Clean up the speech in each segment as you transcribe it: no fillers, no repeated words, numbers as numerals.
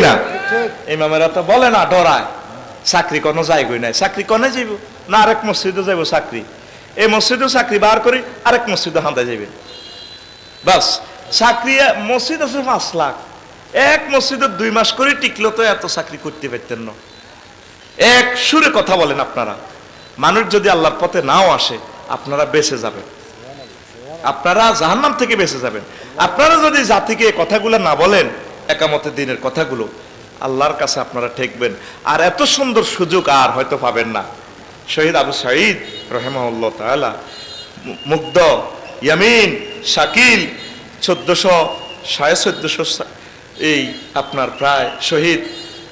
কিনা? ইমামেরা তো বলে না, ডরায় চাকরি কোনো যাইবই নাই, চাকরি কনে যাইব না, আরেক মসজিদে যাইব চাকরি, এই মসজিদেও চাকরি বার করি, আরেক মসজিদে হাঁদা যাবেন, বাস চাকরি। মসজিদ আছে 5 লাখ, এক মসজিদে 2 মাস করে টিকলো তো এত চাকরি করতে পারতেন না। এক সুরে কথা বলেন আপনারা, মানুষ যদি আল্লাহর পথে নাও আসে আপনারা বেঁচে যাবেন, আপনারা জাহান্নাম থেকে বেঁচে যাবেন। আপনারা যদি জাতিকে কথাগুলো না বলেন, একামতে দিনের কথাগুলো, আল্লাহর কাছে আপনারা ঠেকবেন। আর এত সুন্দর সুযোগ আর হয়তো পাবেন না। শহীদ আবু সাঈদ রাহিমাহুল্লাহ তাআলা, মুগ্ধ, ইয়ামিন, শাকিল 1400 এই আপনার প্রায় শহীদ,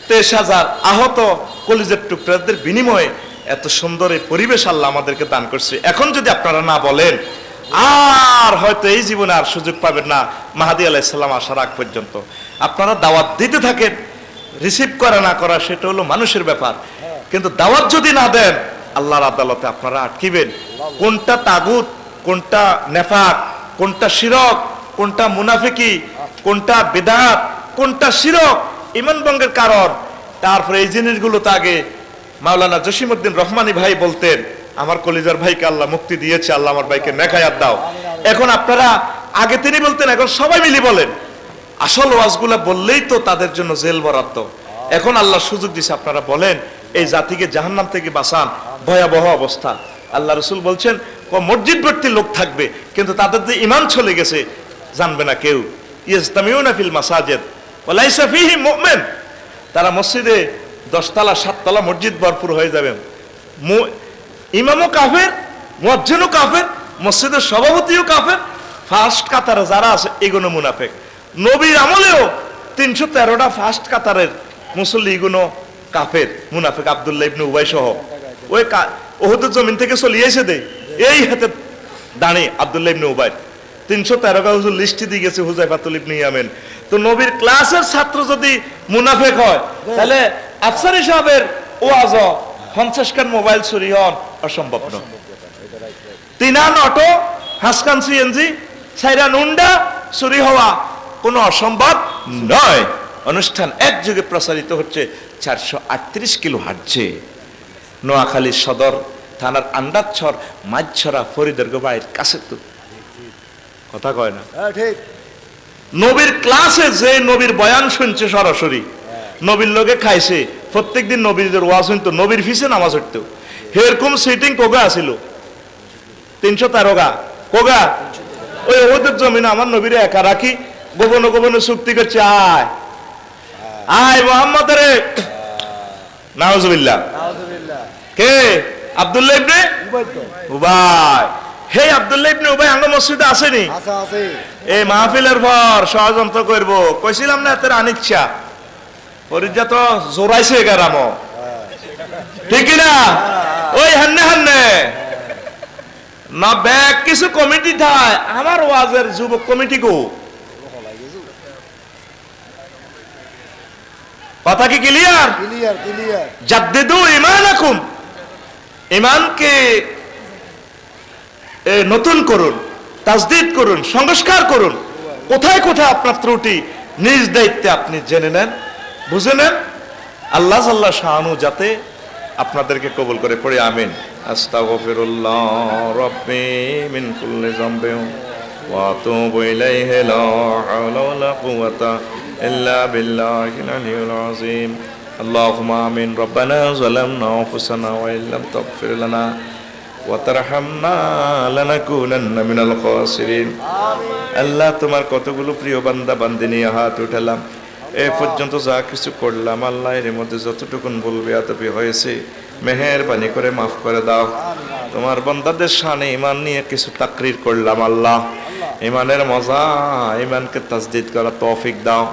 23,000 আহত কলিজার টুকরাদের বিনিময়ে এত সুন্দর এই পরিবেশ আল্লাহ আমাদেরকে দান করছে। এখন যদি আপনারা না বলেন, আর হয়তো এই জীবনে আর সুযোগ পাবেন না মাহাদী আলাইহিস সালাম আসার আগ পর্যন্ত। আপনারা দাওয়াত দিতে থাকেন, রিসিভ করা না করা সেটা হলো মানুষের ব্যাপার, কিন্তু দাওয়াত যদি না দেন আল্লাহর আদালতে আপনারা আটকিবেন। কোনটা তাগুত, কোনটা নেফাক, কোনটা শিরক, কোনটা মুনাফিকি, কোনটা বিদআত, কোনটা শিরক, ঈমান ভঙ্গের কারণ, তারপরে এই জিনিসগুলো তো আগে মাওলানা জসিমউদ্দিন রহমানী ভাই বলতেন, আমার কলিজার ভাইকে আল্লাহ মুক্তি দিয়েছে, আল্লাহ আমার ভাইকে নেখায়াত দাও। এখন আপনারা, আগে তিনি বলতেন, এখন সবাই মিলে বলেন। আসল ওয়াজগুলা বললেই তো তাদের জন্য জেল বরাদ্দ। এখন আল্লাহ সুযোগ দিছে, আপনারা বলেন, এই জাতিকে জাহান্নাম থেকে বাঁচান, ভয়াবহ অবস্থা। আল্লাহ রাসূল বলছেন, মসজিদ ভর্তি লোক থাকবে, কিন্তু তাদের যে ঈমান চলে গেছে জানবে না কেউ। ইজতামিউনা ফিল মাসাজিদ ওয়া লাইসা ফীহি মুমিন, তারা মসজিদে 10 তলা 7 তলা মসজিদ ভরপুর হয়ে যাবে, ইমামও কাফের, মুয়াজ্জিনও কাফের, মসজিদের সভাপতিও কাফের, ফার্স্ট কাতারে যারা আছে এগুলো মুনাফিক। নবীর আমলেও 313টা ফার্স্ট কাতারের মুসল্লি এগুলো কাফের, মুনাফিক। আব্দুল্লাহ ইবনে উবাই সহ ওই উহুদের জমিন থেকে চলিয়েছে দেয় এই হাতে দাঁড়িয়ে আব্দুল্লাহ ইবনে উবাই 313 হুজুর লিস্টি দিয়ে গেছে হুযায়ফাতুল ইবনে ইয়ামিন। তো নবীর ক্লাসের ছাত্র যদি মুনাফিক হয়, তাহলে আফসারি সাহেবের ওয়াজ 50 খান মোবাইল চুরি হন অসম্ভব নয়, 3 অটো, হাসকান সিএনজি, 4 নুন্ডা চুরি হওয়া কোনো অসম্ভব নয়। অনুষ্ঠান একযোগে প্রচারিত হচ্ছে 438 কিলো হার্টজে। নোয়াখালী সদর থানার আন্দাজছর মাঝছড়া ফরিদের বাড়ির কাছে, তো কথা কয় না ঠিক। নবীর ক্লাসে যে নবীর বয়ান শুনছে সরাসরি, নবীর লোকে খাইছে, প্রত্যেকদিন নবীদের ওয়াজ শুনতো, নবীর ফিসে নামাজ হইতো, এরকম সিটিং কোগা আসিল 313 গা কোগা। ওই ওদের জমিনে আমার নবীরে একা রাখি, গোপনে গোপনে চুক্তি করছে, আয় আয় মোহাম্মদ রে, নাউজুবিল্লাহ। কে? আব্দুল্লাহ ইবনে উবাই। হে আব্দুল্লাহ ইবনে উবাই আঙ্গ মসজিদে আসেনি? এই মাহফিলের পর ষড়যন্ত্র করবো কইছিলাম না, এত আনিচ্ছা পরিজা তো জোরাইছে গেরাম, ঠিক না? ওই হান্নে হান্নে না ব্যাগ কিছু কমিটি থায়, আমার ওয়াজের যুবক কমিটি গো, কথা কি ক্লিয়ার? জাদ্দিদু ঈমানাকুম, ঈমানকে নতুন করুন, তাজদীদ করুন, সংস্কার করুন। কোথায় কোথায় আপনার ত্রুটি নিজ দায়িত্বে আপনি জেনে নেন, বুঝে নেন। আল্লাহ জাল্লা শাআনু যাতে আপনাদেরকে কবুল করে, পড়ে আমিন। আস্তাগফিরুল্লাহ রাব্বি মিন কুল্লি যামবিন ওয়া আতুবু ইলাইহি লা হাওলা ওয়া লা কুওয়াতা ইল্লা বিল্লাহিল আলিয়্যিল আযীম। আল্লাহুম্মা আমিন। রব্বানা যালামনা আনফুসানা ওয়া ইল্লাম তাগফির লানা ওয়া তারহামনা লানাকুনান্না মিনাল খাসিরিন। আল্লাহ, তোমার কতগুলো প্রিয় বান্দা বান্দি নিয়ে হাত উঠালাম, এ পর্যন্ত যা কিছু করলাম আল্লাহ, এর মধ্যে যতটুকুন বলবে আতবি হয়েছে, মেহেরবানি করে মাফ করে দাও। তোমার বান্দাদের শানে ঈমান নিয়ে কিছু তাকরীর করলাম আল্লাহ, ঈমানের মজা, ঈমানকে তাজদীদ করা তৌফিক দাও।